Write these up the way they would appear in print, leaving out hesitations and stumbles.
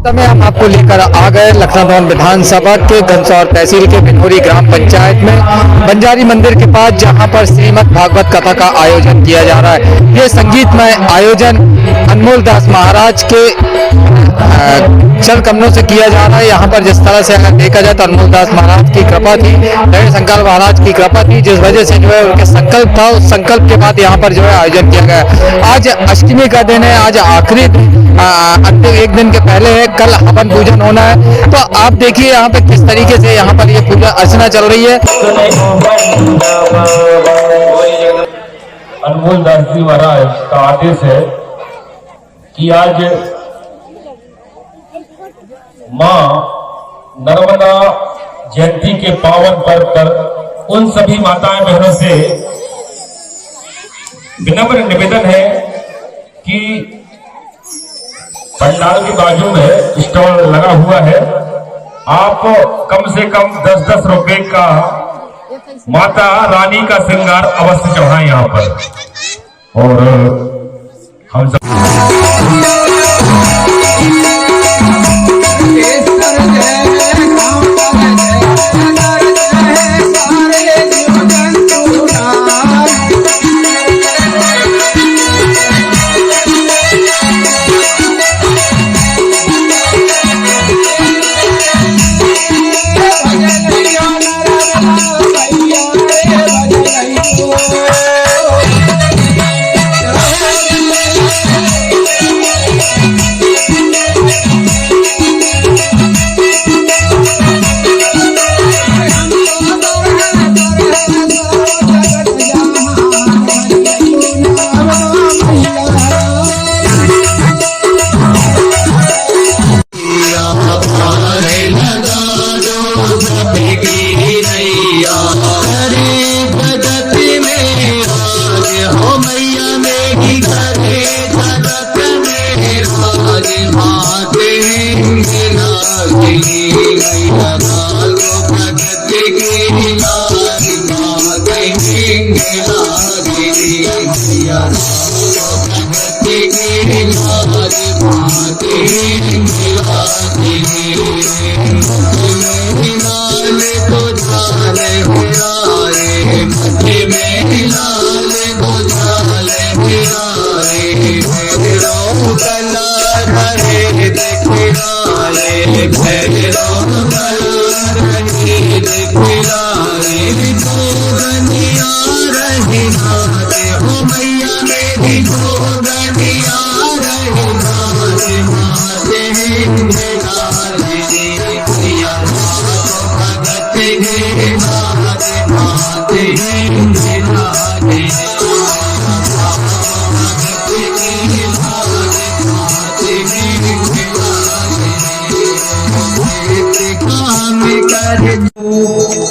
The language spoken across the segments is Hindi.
समय हम आपको लेकर आ गए लखनऊ भवन विधानसभा के घनसौर तहसील के बिनोरी ग्राम पंचायत में बंजारी मंदिर के पास, जहां पर श्रीमद् भागवत कथा का आयोजन किया जा रहा है। ये संगीतमय आयोजन अनमोल दास महाराज के चरण कमलों से किया जा रहा है। यहाँ पर जिस तरह से अगर देखा जाए तो अनमोल दास महाराज की कृपा थी, दयाल शंकर महाराज की कृपा थी, जिस वजह से जो है उनके संकल्प था, उस संकल्प के बाद यहाँ पर जो है आयोजन किया गया। आज अष्टमी का दिन है, आज आखिरी अंतिम एक दिन के पहले है, कल हवन पूजन होना है। तो आप देखिए यहाँ पे किस तरीके से यहाँ पर ये पूजा अर्चना चल रही है। अनमोल दास जी महाराज का आदेश है कि आज मां नर्मदा जयंती के पावन पर्व पर उन सभी माताएं बहनों से विनम्र निवेदन है कि पंडाल के बाजू में स्टॉल लगा हुआ है, आप कम से कम 10-10 रुपए का माता रानी का श्रृंगार अवश्य चढ़ाएं यहाँ पर। और हम सब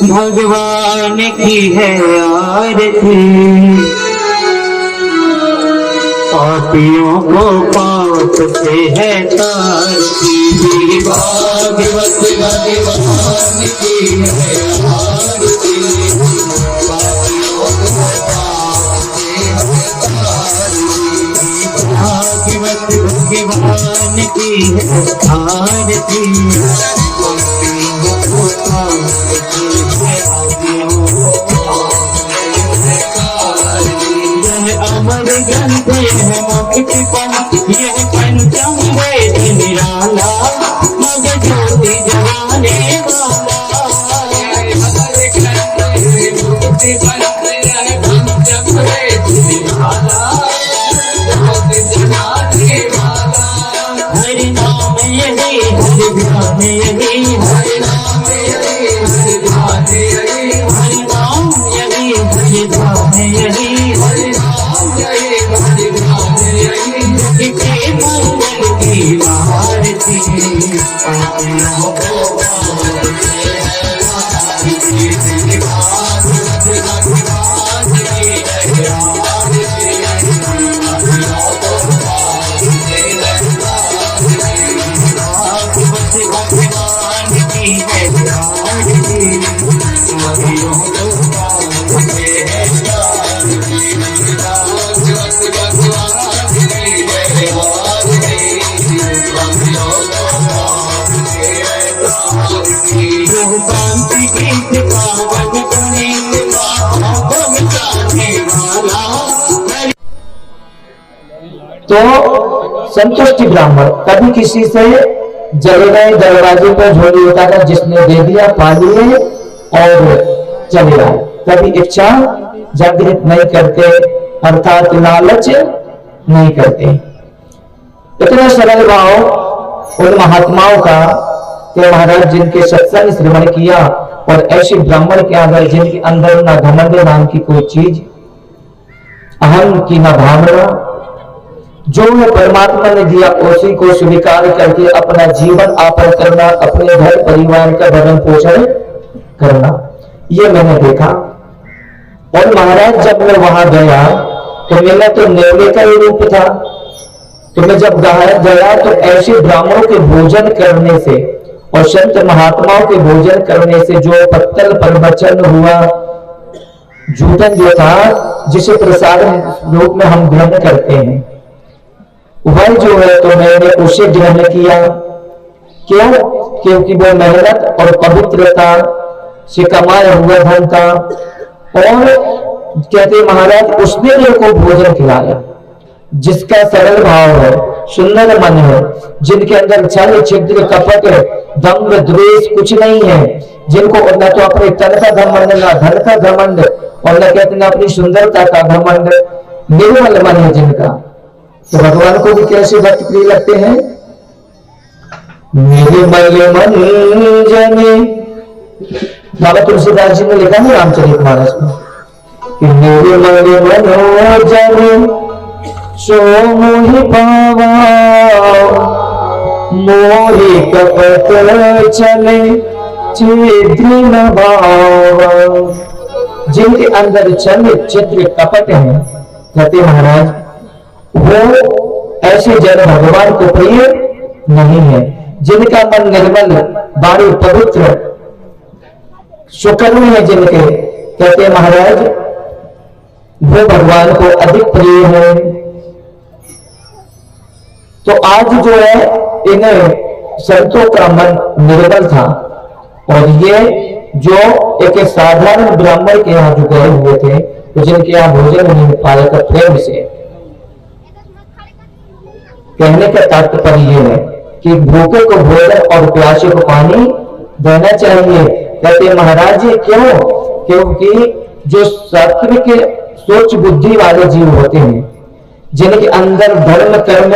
भगवान की है आरती, पापियों को पाप से है तारती। भागवत भगवान की है आरती, पापियों को पाप से है तारती। भागवत भगवान की है आरती, अमर ग्रंथ है मोक्ष पन, यह पंचम वेद निराला, मग ज्योति जगाने वाला। अमर ग्रंथ है मोक्ष पन, यह पंचम वेद निराला, ज्योति जगाने वाला। हरि नाम यही हरि ध्यान यही, हरि नाम यही हरि ध्यान यही, हरि नाम यही हरि ध्यान यही, हरि नाम यही हरि ध्यान यही। के मंगल की आरती, पापियों को पाप से है तारती। भागवत भगवान की है आरती, पापियों को पाप से है तारती। भागवत भगवान की है आरती, पापियों को पाप से है तारती। भागवत भगवान की है आरती, पापियों को पावन पुनीत पापों मिटाने वाला। तो संतुष्टि ब्राह्मण कभी किसी से जल गए, दरवाजे पर झोली उतारा, जिसने दे दिया पा लिए और चले आए। कभी इच्छा जागृत नहीं करते, अर्थात लालच नहीं करते। इतना सरल भाव उन महात्माओं का कि महाराज जिनके सत्संग श्रवण किया और ऐसे ब्राह्मण के अंदर जिनके अंदर ना घमंड नाम की कोई चीज, अहम की ना भावना, जो परमात्मा ने दिया उसी को स्वीकार करके अपना जीवन यापन करना, अपने घर परिवार का भरण पोषण करना, ये मैंने देखा। और महाराज जब मैं वहां गया तो मेरा तो नेवले का ही रूप था। तो मैं जब गया तो ऐसे ब्राह्मणों के भोजन करने से और संत महात्माओं के भोजन करने से जो पत्तल प्रवचन हुआ, जूठन जो था जिसे प्रसाद रूप में हम ग्रहण करते हैं, वह जो है तो मैंने उसे ग्रहण किया। क्यों? क्योंकि वो मेहनत और पवित्रता से कमाया हुआ धन था। और कहते महाराज उसने मेरे को भोजन खिलाया जिसका सरल भाव है, सुंदर मन है, जिनके अंदर छल छिद्र कपट दम्भ द्वेष कुछ नहीं है, जिनको न तो अपने तन का घमंड, न धन का घमंड, और न कहते न अपनी सुंदरता का घमंड, निर्मल मन है जिनका, तो भगवान को भी कैसे भक्त प्रिय लगते हैं। निर्मल मन जने, बाबा तुलसीदास जी ने लिखा है रामचरितमानस में कि निर्मल मनोजन सो मोहि पावा, मोहि कपट चले छिद्र न भावा। जिनके अंदर छल छिद्र कपट है, कहते महाराज वो ऐसे जन भगवान को प्रिय नहीं है। जिनका मन निर्मल, वाणी पवित्र, सुकर्म है जिनके, कहते महाराज वो भगवान को अधिक प्रिय है। तो आज जो है इन संतों का मन निर्मल था, और ये जो एक साधारण ब्राह्मण के यहाँ जो गए हुए थे, तो जिनके यहाँ भोजन नहीं पाया था, प्रेम से कहने का तात्पर्य यह है कि भूखे को भोजन और प्यासे को पानी देना चाहिए। कहते महाराज जी क्यों? क्योंकि जो सात्विक सोच बुद्धि वाले जीव होते हैं, जिनके अंदर धर्म कर्म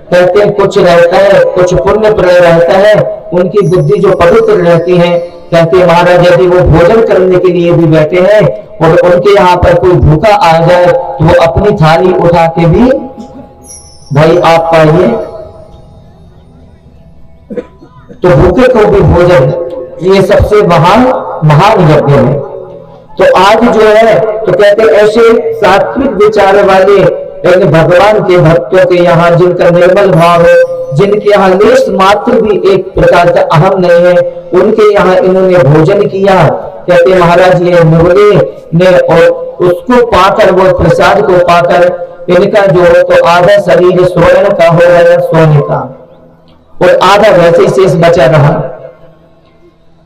कहते हैं कुछ रहता है, कुछ पुण्य प्रय रहता है, उनकी बुद्धि जो पवित्र रहती है, कहते हैं महाराज यदि वो भोजन करने के लिए भी बैठे हैं और उनके यहाँ पर कोई भूखा आ जाए तो वो अपनी थाली उठा के भी भाई आप पाइए, तो भूखे को भी भोजन, ये सबसे महान यज्ञ है। तो आज जो है तो कहते ऐसे सात्विक विचार वाले भगवान के भक्तों के यहाँ जिनका निर्मल भाव है, जिनके यहाँ लेश मात्र भी एक प्रकार का अहम नहीं है, उनके यहाँ इन्होंने भोजन किया। कहते महाराज ये मुगले ने और उसको पाकर, वो प्रसाद को पाकर इनका जो है तो आधा शरीर स्वर्ण का हो गया, सोने का, और आधा वैसे ही शेष बचा रहा।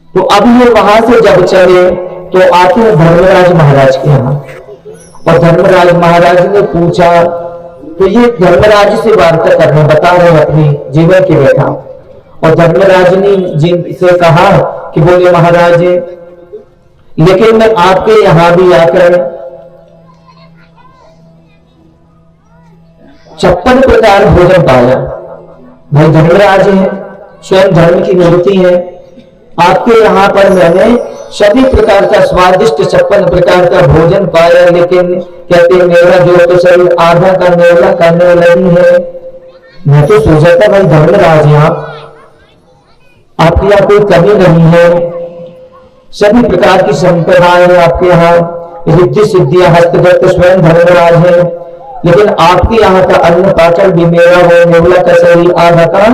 तो अब ये वहां से जब चले तो आते धर्मराज महाराज के यहाँ, और धर्मराज महाराज ने पूछा, तो ये धर्मराज से वार्ता करने बता रहे अपनी जीवन की रेखा। और धर्मराज ने जी से कहा कि बोले महाराज लेकिन मैं आपके यहाँ भी आकर 56 प्रकार भोजन पाया। भाई धर्मराज है, स्वयं धर्म की मूर्ति है, आपके यहाँ पर मैंने सभी प्रकार का स्वादिष्ट 56 प्रकार का भोजन पाया, लेकिन कहते मेरा जो तो शरीर आधा का नेवला करने लगी है। मैं तो सोचा था भाई धर्मराज यहाँ आपके यहाँ कोई कमी नहीं है, सभी प्रकार की संप्रदाय आपके यहाँ, रिद्धि सिद्धियां हस्तगत स्वयं धर्मराज है, लेकिन आपके यहाँ का अन्न पाचन भी मेरा वो नेवला का शरीर आधा का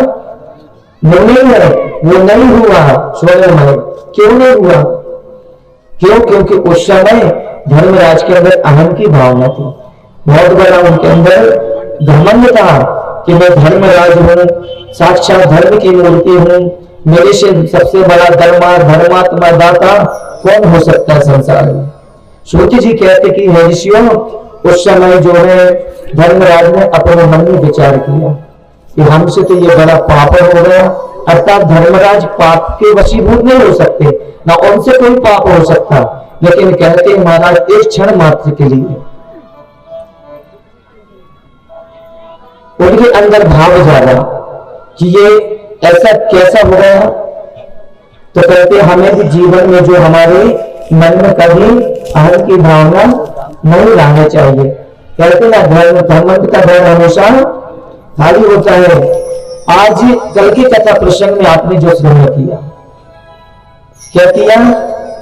नहीं है, वो नहीं हुआ स्वयं है। क्यों नहीं हुआ? क्यों? क्योंकि उस समय धर्मराज के अंदर अहम की भावना थी, बहुत बड़ा उनके अंदर घमंड था कि मैं धर्मराज हूँ, साक्षात धर्म की मूर्ति हूँ, मेरे से सबसे बड़ा धर्मात्मा दाता कौन हो सकता है संसार में। श्रुति जी कहते कि हे ऋषियों, उस समय जो है धर्मराज ने अपने मन में विचार किया कि हमसे तो ये बड़ा पाप हो गया, अर्थात धर्मराज पाप के वशीभूत नहीं हो सकते, ना उनसे कोई पाप हो सकता, लेकिन कहते महाराज एक क्षण मात्र के लिए उनके अंदर भाव जागा कि ये ऐसा कैसा हो गया। तो कहते हमें भी जीवन में जो हमारे मन में कभी अहम की भावना नहीं लाना चाहिए। कहते ना धर्म का धर्म हमेशा खाली होता है। आज कल की कथा प्रसंग में आपने जो श्रवण किया, क्या किया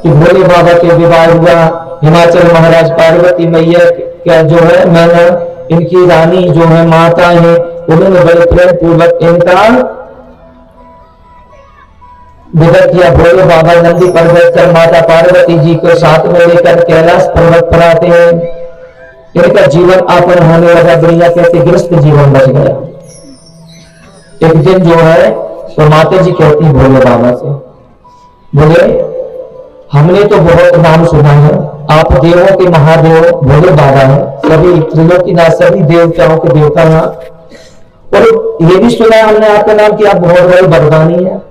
कि भोले बाबा के विवाह हुआ, हिमाचल महाराज पार्वती मैया क्या जो है मैंने इनकी रानी जो है माता है उन्होंने बड़े प्रेम पूर्वक इनका विदा किया। भोले बाबा नंदी पर्वत पर माता पार्वती जी को साथ में लेकर कैलाश पर्वत पर आते हैं। इनका जीवन यापन होने लगा, बढ़िया कहते गृहस्थ जीवन बच गया। एक दिन जो है तो माता जी कहती भोले बाबा से, बोले हमने तो बहुत नाम सुना है, आप देवों के महादेव भोले बाबा हैं, सभी त्रिलोकीनाथ सभी देवताओं के देवता हैं, और ये भी सुना है हमने आपका नाम कि आप बहुत बड़े वरदानी हैं,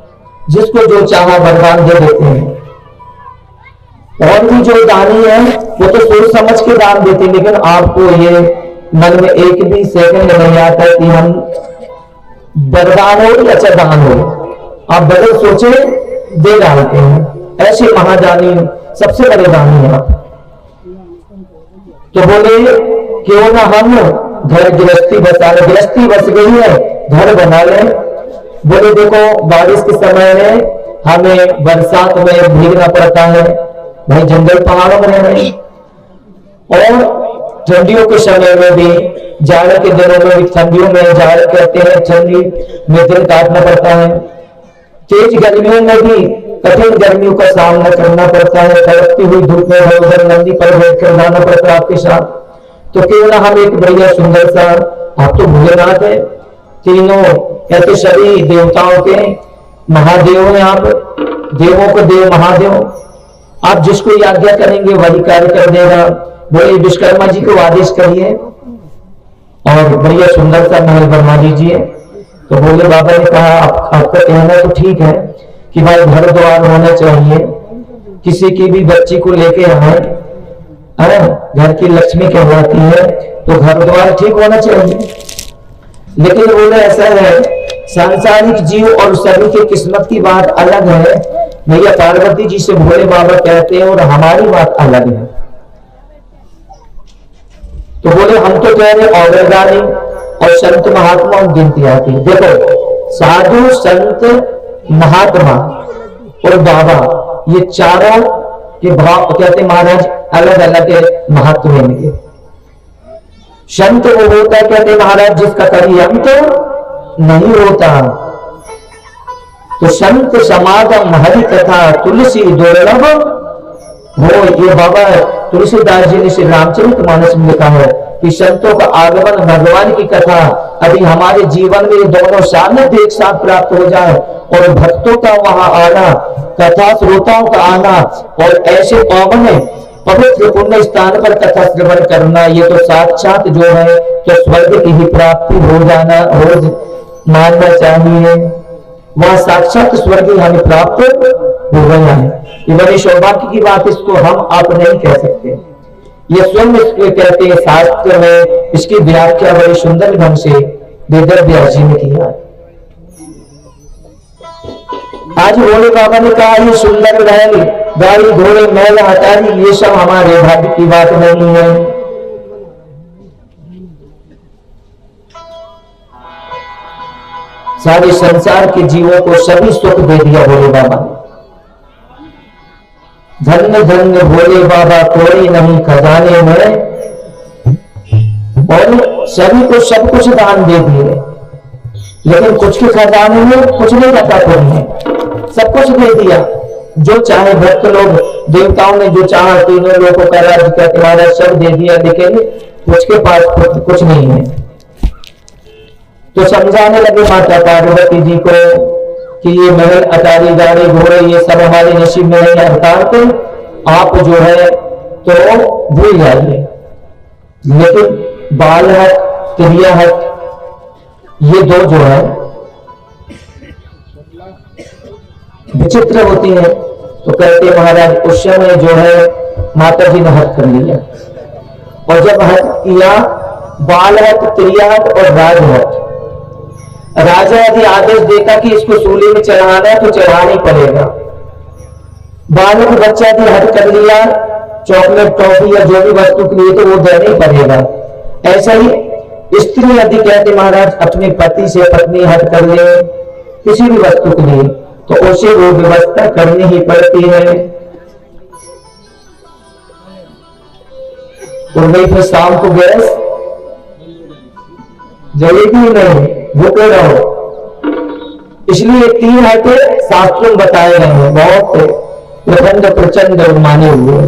जिसको जो चाहा वरदान दे देते हैं। और भी जो दानी है वो तो सोच समझ के दान देते हैं, लेकिन आपको ये मन में एक भी सेकंड नहीं आता कि हम वरदान हो या अच्छा दान हो, आप बदल सोचे दे डालते हैं। ऐसे महादानी सबसे बड़े दानी हैं आप। तो बोले क्यों ना हम घर गृहस्थी बसा ले, गृहस्थी बस गई है घर बना ले। बोले देखो बारिश के समय में हमें बरसात में भीगना पड़ता है, भाई जंगल पहाड़ों में रह रहे, और ठंडियों के समय में भी, जाड़े के दिनों में भी, ठंडियों में जाड़ कहते हैं ठंडी में दिन काटना पड़ता है, तेज गर्मियों में भी कठिन गर्मियों का सामना करना पड़ता है, कड़कती हुई धूप में उधर नंदी पर बैठ कर जाना पड़ता है आपके साथ। तो क्यों ना हम एक बढ़िया सुंदर सा, आप तो भोलेनाथ है, तीनों कहते सभी देवताओं के महादेव हैं आप, देवों को देव महादेव, आप जिसको आज्ञा करेंगे वही कार्य कर देगा। बोले विश्वकर्मा जी को आदेश करिए और बढ़िया सुंदर सा महल बनवा दीजिए। तो भोले बाबा ने कहा आपका कहना तो ठीक है कि भाई घर द्वार होना चाहिए, किसी की भी बच्ची को लेके आए, घर की लक्ष्मी कहलाती है, तो घर द्वार ठीक होना चाहिए। लेकिन बोले ऐसा है सांसारिक जीव और सभी की किस्मत की बात अलग है, भैया पार्वती जी से भोले बाबा कहते हैं और हमारी बात अलग है। तो बोले हम तो कह रहे औरदानी और संत महात्मा गिनती आती है। देखो साधु संत महात्मा और बाबा ये चारों के भाव कहते महाराज अलग अलग महत्व है इनके। संत वो होता है कहते महाराज जिसका कभी अंत नहीं होता। तो संत समागम हरि कथा तुलसी दुर्लभ हो, ये बाबा तुलसीदास जी ने श्री रामचरितमानस में लिखा है कि संतों का आगमन भगवान की कथा अभी हमारे जीवन में दोनों सानिध्य एक साथ प्राप्त हो जाए, और भक्तों का वहां आना, कथा श्रोताओं का आना, और ऐसे पावन पवित्र पुण्य स्थान पर कथा श्रवण करना, ये तो साक्षात जो है तो स्वर्ग की ही प्राप्ति हो जाना हो मानना चाहिए। वह साक्षात स्वर्ग हमें प्राप्त हो गया है। ये बड़ी सौभाग्य की बात, इसको हम आप नहीं कह सकते। ये स्वयं इसको कहते हैं शास्त्र में, इसकी व्याख्या बड़ी सुंदर ढंग से वेद व्यास जी ने किया है। आज भोले बाबा ने कहा ये सुंदर महल गाड़ी घोड़े महल हटारी ये सब हमारे भाग्य की बात नहीं है। सारे संसार के जीवों को सभी सुख दे दिया भोले बाबा ने। धन्य धन्य भोले बाबा कोई नहीं खजाने में, और सभी को सब कुछ दान दे दिए, लेकिन कुछ के खजाने में कुछ नहीं रखा कोई, सब कुछ दे दिया। जो चाहे भक्त लोग देवताओं ने जो चाहा तीनों लोगों का राज्य का तुम्हारा सब दे दिया, लेकिन कुछ के पास कुछ नहीं है। तो समझाने लगे माता पार्वती जी को कि ये महल, अटारी, गाड़ी, घोड़े ये सब हमारे नसीब में नहीं है, अर्थात आप जो है तो भूल जाइए। लेकिन बाल हक, क्रिया हक, ये दो जो है विचित्र होती है। तो कहते महाराज उस समय जो है माता जी ने हट कर लिया, और जब हट किया, बाल हट, क्रिया हट और राज हट, राजा यदि आदेश देता कि इसको सूली में चढ़ाना है तो चढ़ाना ही पड़ेगा। बालक बच्चा यदि हट कर लिया, चॉकलेट, टॉफी या जो भी वस्तु के लिए, तो वो देना ही पड़ेगा। ऐसा ही स्त्री यदि कहते महाराज अपने पति से पत्नी हट कर ले किसी भी वस्तु के लिए, तो उसे वो व्यवस्था करनी ही पड़ती है। और नहीं फिर शाम को गैस जलेगी नहीं, भूखे रहो। इसलिए 3 हटे शास्त्रों में बताए गए हैं, बहुत प्रचंड प्रचंड माने हुए।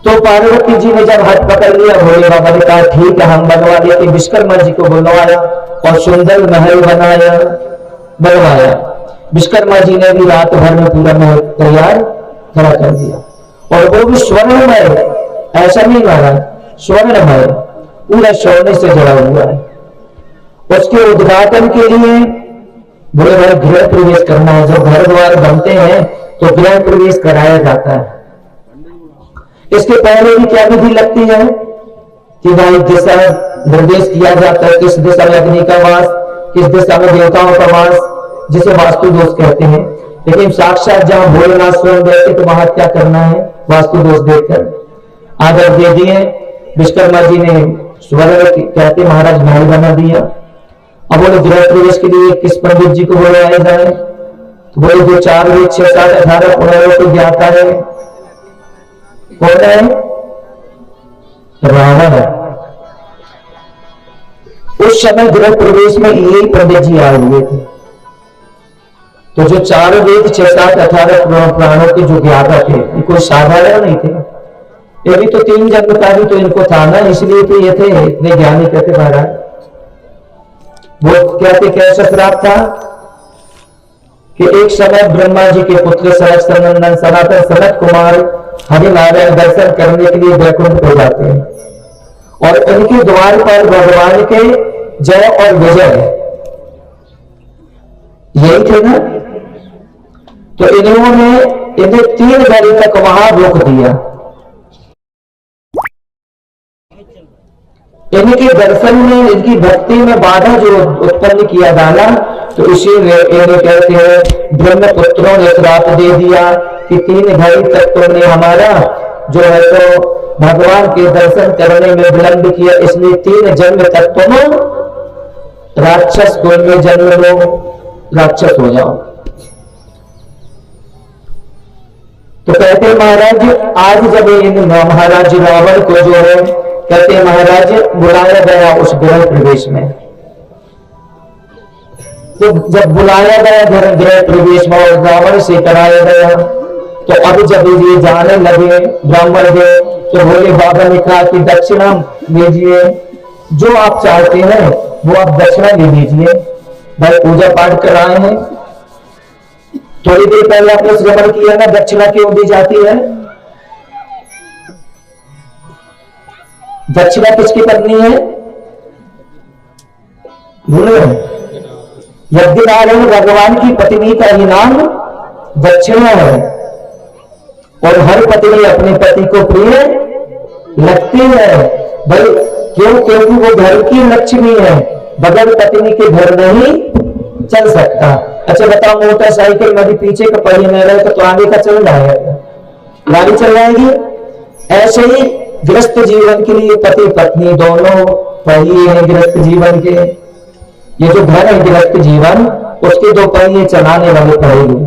तो पार्वती जी ने जब हाथ पकड़ लिया, भोले बाबा ने कहा ठीक है हम बनवा देते। विश्वकर्मा जी को बुलवाया और सुंदर महल बनवाया। विश्वकर्मा जी ने भी रात भर में पूरा महल तैयार खड़ा कर दिया, और वो भी स्वर्णमय, ऐसा नहीं महाराज, स्वर्णमय, पूरा सोने से जड़ा हुआ है। उसके उद्घाटन के लिए बोले भाई गृह प्रवेश करना है। जब घर द्वार बनते हैं तो गृह प्रवेश कराया जाता है। इसके पहले भी क्या विधि लगती है कि भाई दिशा निर्देश किया जाता है, किस दिशा में अग्नि का वास, किस दिशा में देवताओं का वास, जिसे वास्तु दोष कहते हैं। लेकिन साक्षात जहां भोलेनाथ स्वयं बैठे तो वहां क्या करना है, वास्तु दोष देखकर आदर दे दिए। विश्वकर्मा जी ने स्वर्ण कहते महाराज महल बना दिया। अब बोले गृह प्रवेश के लिए किस पंडित जी को बुलाया जाए, तो बोले जो 4 वेद 6 7 18 पुराणों को ज्ञाता है, कौन है, रावण। उस समय गृह प्रवेश में यही पंडित जी आए हुए थे। तो जो 4 वेद 6 7 18 पुराणों के जो ज्ञाता थे, ये कोई साधारण नहीं थे। ये भी तो 3 जन्म का भी तो इनको था ना, इसलिए तो ये थे इतने ज्ञानी। कहते महाराज वो कहते कैसा श्राप था कि एक समय ब्रह्मा जी के पुत्र सहस्त्रनंदन सनातन सनत कुमार हरिनारायण दर्शन करने के लिए वैकुंठ हो जाते हैं, और उनके द्वार पर भगवान के जय और विजय यही थे ना। तो इन्होंने इन्हें 3 घड़ी तक वहां रोक दिया। इनके दर्शन में, इनकी भक्ति में बाधा जो उत्पन्न किया डाला, तो इसीलिए इन्हें कहते हैं ब्रह्मपुत्रों ने श्राप दे दिया कि 3 घड़ी तक तुमने हमारा जो है तो भगवान के दर्शन करने में विलंब किया, इसलिए 3 जन्म तक तुम राक्षस कुल में जन्म लो, राक्षस हो जाओ। तो कहते महाराज आज जब इन महाराज रावण को जो है कहते महाराज बुलाया गया उस गृह प्रवेश में, तो जब बुलाया गया गृह प्रवेश में और रावण से कराया गया, तो अब जब ये जाने लगे ब्राह्मण गए, तो भोले बाबा ने कहा कि दक्षिणा दीजिए, जो आप चाहते हैं वो आप दक्षिणा दे दीजिए। भाई पूजा पाठ कराए हैं, थोड़ी देर पहले आपने श्रवण किया ना, दक्षिणा क्यों दी जाती है? दक्षिणा किसकी करनी है? बोलो, यज्ञ नारायण भगवान की पत्नी का ही नाम दक्षिणा है, और हर पत्नी अपने पति को प्रिय लगती है। भाई क्यों? क्योंकि वो घर की लक्ष्मी है, बगैर पत्नी के घर नहीं चल सकता। अच्छा बताओ, मोटरसाइकिल में भी पीछे का पहिया नहीं रहेगा तो आगे का चल जाएगा, गाड़ी चल जाएगी। ऐसे ही गृहस्थ जीवन के लिए पति पत्नी दोनों पहिए हैं गृहस्थ जीवन के। ये जो घर है गृहस्थ जीवन, उसके 2 पहिए चलाने वाले पहिए,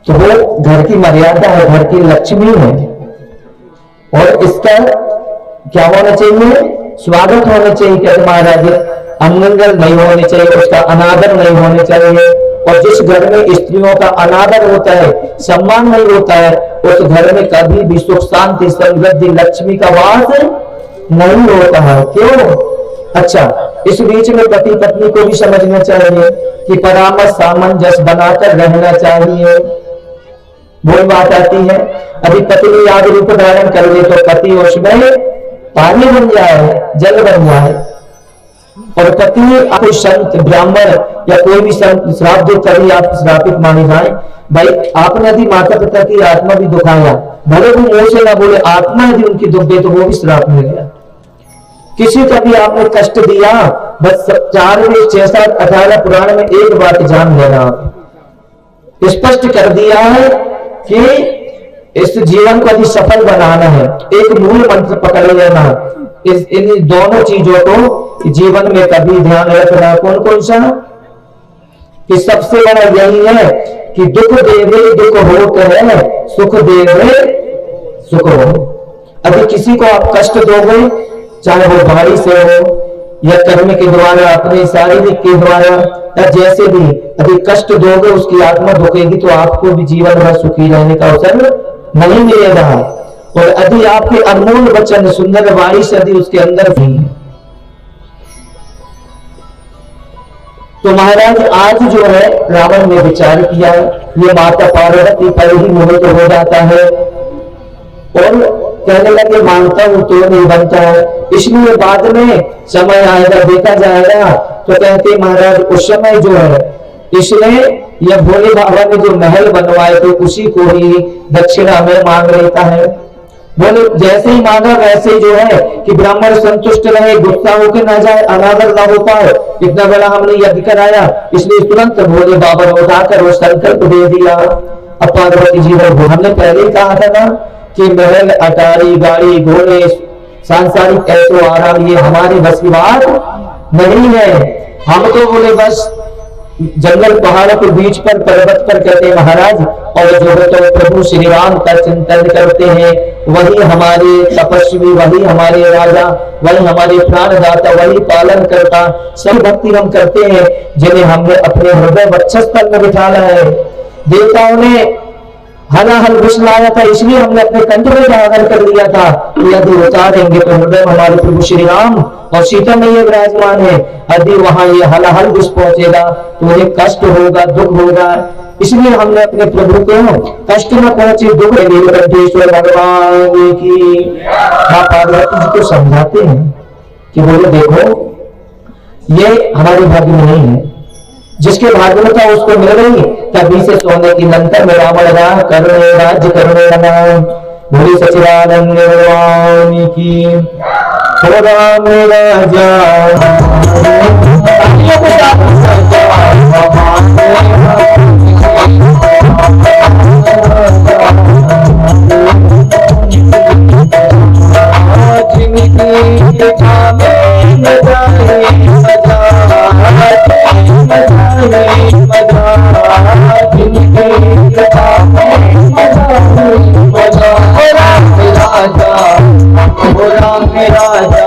तो वो घर की मर्यादा है, घर की लक्ष्मी है। और इसका क्या होना चाहिए? स्वागत होना चाहिए। कहते महाराज अमंगल नहीं होने चाहिए, उसका अनादर नहीं होने चाहिए। और जिस घर में स्त्रियों का अनादर होता है, सम्मान नहीं होता है, उस घर में कभी भी सुख शांति समृद्धि लक्ष्मी का वास नहीं होता है। क्यों? अच्छा, इस बीच में पति पत्नी को भी समझना चाहिए कि परामर्श सामंजस्य बनाकर रहना चाहिए। वही बात आती है, अभी पत्नी आग रूप धारण कर ले तो पति उसमें पानी बन जाए, जल बन जाए। और पत्नी कोई संत ब्राह्मण या कोई भी संत श्राप दो तभी आप श्रापित माने जाए। भाई आपने यदि माता पिता की आत्मा भी दुखाया, भले वो मुंह से ना बोले, आत्मा यदि उनकी दुख गई तो वो भी श्राप मिल गया। किसी का भी आपने कष्ट दिया, बस 4 में 6 7 18 पुराण में एक बात जान लेना, स्पष्ट कर दिया है कि इस जीवन को यदि सफल बनाना है, एक मूल मंत्र पकड़ लेना, इन दोनों चीजों को जीवन में कभी ध्यान रखना। कौन कौन सा? कि सबसे बड़ा यही है कि दुख देवे दुख होत है, सुख देवे सुख हो। अभी किसी को आप कष्ट दोगे, चाहे वो वाणी से हो या कर्म के द्वारा, अपने शारीरिक के द्वारा या जैसे भी, यदि कष्ट दोगे उसकी आत्मा दुखेगी तो आपको भी जीवन भर सुखी रहने का अवसर नहीं मिलेगा। और यदि आपके अनमोल वचन सुंदर वाणी से यदि उसके अंदर भी, तो महाराज आज जो है रावण ने विचार किया, ये माता पार्वती पर ही मोहित हो जाता है और कहने लगे मानता हूं तो नहीं बनता है, इसलिए बाद में समय आएगा देखा जाएगा। तो कहते महाराज उस समय जो है इसने यह भोले बाबा ने जो महल बनवाए थे उसी को ही दक्षिणा में मांग लेता है। बोले जैसे ही मांगा वैसे ही जो है कि ब्राह्मण संतुष्ट रहे, गुस्सा होकर ना जाए, अनादर ना हो पाए, इतना बड़ा हमने यज्ञ कराया, इसलिए तुरंत भोले बाबा ने उठाकर वो संकल्प दे दिया। अब पार्वती जी ने, हमने पहले ही कहा था ना कि महल अटारी गाड़ी घोड़े सांसारिक ऐसो आराम ये हमारे बस की बात नहीं है। हम तो बोले बस जंगल पहाड़ के बीच पर पर्वत पर कहते महाराज, और जो तो प्रभु श्री राम का चिंतन करते हैं वही हमारे तपस्वी, वही हमारे राजा, वही हमारे प्राणदाता, वही पालन करता, सब भक्ति हम करते हैं जिन्हें हमने अपने हृदय वक्षस्थल में बिठाना है। देवताओं ने हलाहल विष लाया था, इसलिए हमने अपने कंठ में धारण कर लिया था कि यदि उतारेंगे तो हृदय में हमारे प्रभु श्री राम और सीता मैया विराजमान है, यदि वहां ये हलाहल विष पहुंचेगा तो उन्हें कष्ट होगा, दुख होगा, इसलिए हमने अपने प्रभु को कष्ट न पहुंचे दुख नीलकंठेश्वर भगवान की। मां पार्वती जी को समझाते हैं कि बोले देखो ये हमारे भाग्य में नहीं है, जिसके भाग्य में था उसको मिल गई, तभी से सोने की लंका में रावण राज करने लगा। भोले सचिदानंद भगवान की। राम राजा राजा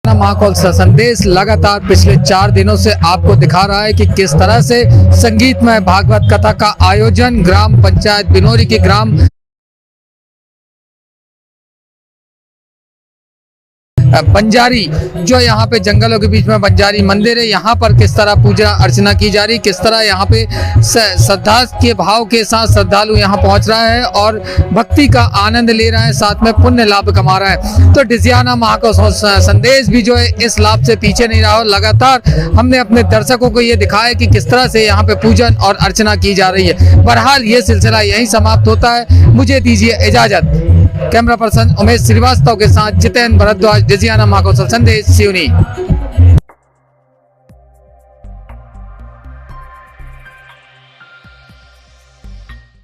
महाकौल संदेश लगातार पिछले 4 दिनों से आपको दिखा रहा है कि किस तरह से संगीतमय भागवत कथा का आयोजन ग्राम पंचायत बिनोरी के ग्राम बंजारी, जो यहाँ पे जंगलों के बीच में बंजारी मंदिर है, यहाँ पर किस तरह पूजा अर्चना की जा रही, किस तरह यहाँ पे श्रद्धा के भाव के साथ श्रद्धालु यहाँ पहुँच रहा है और भक्ति का आनंद ले रहा है, साथ में पुण्य लाभ कमा रहा है। तो डिजियाना महाकौल संदेश भी जो है इस लाभ से पीछे नहीं रहा। लगातार हमने अपने दर्शकों को ये दिखाया कि किस तरह से यहाँ पे पूजन और अर्चना की जा रही है। बहरहाल ये सिलसिला यहीं समाप्त होता है। मुझे दीजिए इजाजत। कैमरा पर्सन उमेश श्रीवास्तव के साथ जितेंद्र भरद्वाज, डिजियाना महाकौल संदेश, सिवनी।